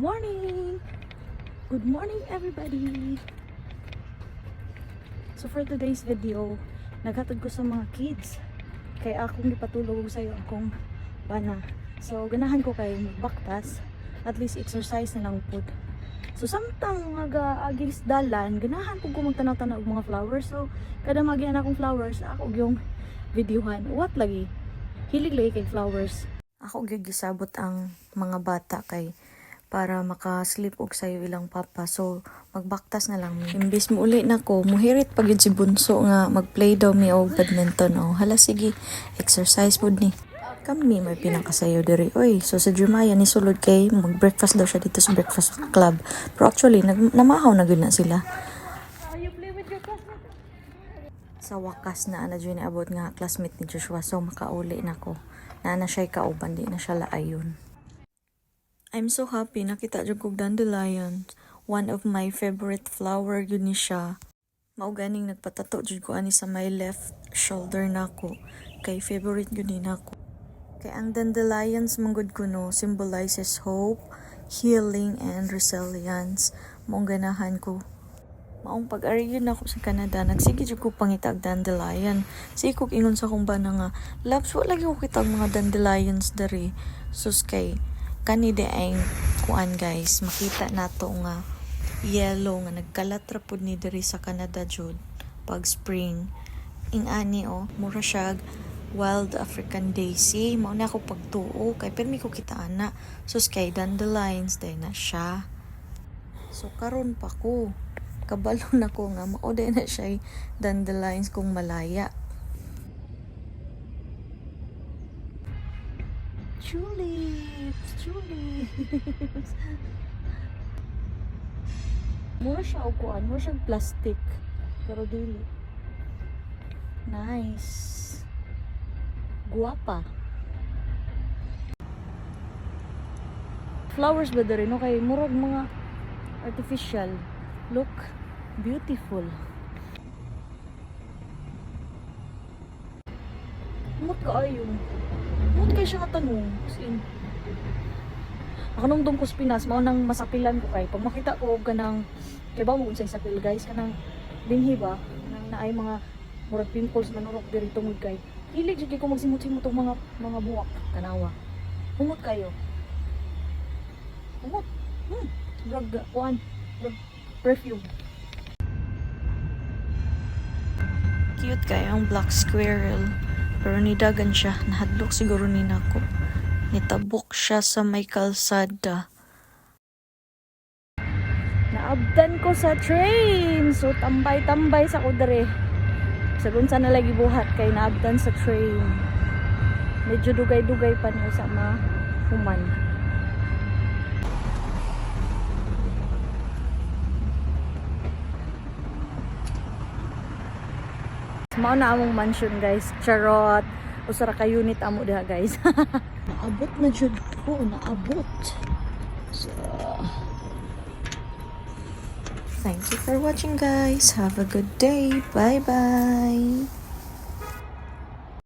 morning! Good morning everybody! So for today's video, naghatod ko sa mga kids. Kaya akong ipatulog sa iyo akong bana. So ganahan ko kay magbaktas, at least exercise na lang po. So samtang mag-agis dalan, ganahan ko magtanaw-tanaw og mga flowers. So kada magian akong flowers, ako yung videohan. What lagi? Hilig lagi kay flowers. Ako gyud gisabot ang mga bata kay para maka-sleep og sayo ilang papa. So magbaktas na lang mi. Imbis mo uli na ko, muhirit pag yun si bunso nga mag-play daw mi og badminton. Oh, hala sige, exercise pod ni. Kami may pinakasayo diri. Oy, so sa Jeremiah ni sulod kay mag-breakfast daw siya dito sa breakfast club. Pero actually namahaw na gyud na sila. Sa wakas na ana dyan abot nga classmate ni Joshua, so makauli na ko. Na siya'y kauban, di na siya laayon. I'm so happy nakita dyan kong dandelion. One of my favorite flower yun ni siya. Mauganing nagpatato dyan ko ani sa my left shoulder na ko. Kay favorite yun din ako. Kay ang dandelions manggod ko no, symbolizes hope, healing, and resilience. Maong ganahan ko. Maong pag-arigin ako sa Canada, nagsige dyan ko pangitag dandelion. Sikog ingon sa kong bana nga, Labs, wala lagi ko kitag mga dandelions dari. Sus kay, kanide ang kuan guys, makita nato nga yellow nga nagkalatra pod ni dari sa Canada jud pag spring. Ing ani mura siya wild African daisy. Mao na ako pagtuo kay permi ko kita ana. Sus kay dandelions day na siya. So karon pa ko kabalo na ko nga maoday na siya dandelions kung malaya. Tulips. Mura siya o kuan, mura siya plastic. Pero dili. Nice. Guwapa. Flowers ba dere no kay murag mga artificial. Look beautiful. Mut kaayo. Mut kay siya tanong. Sin. Ako nung dong ko Pinas, mao nang masapilan ko kay pag makita ko og kanang kay ba mo unsay sapil guys kanang binhi ba nang naay mga murag pimples manurok diri tungod kay hilig jud ko magsimot-simot og mga buwak tanawa. Humot kayo. Humot. Drug kuan. Perfume. Cute kayo ang black squirrel. Pero nidagan siya. Nahadlok siguro ni nako. Nitabok siya sa may kalsada. Naabdan ko sa train. So tambay-tambay sa kudre. Sagun sa nalagi buhat kay naabdan sa train. Medyo dugay-dugay pa niyo sa mga human. Mao na among mansion guys. Charot. Usara ka unit amo diha guys. Naabot na jud ko, naabot. So thank you for watching guys. Have a good day. Bye bye.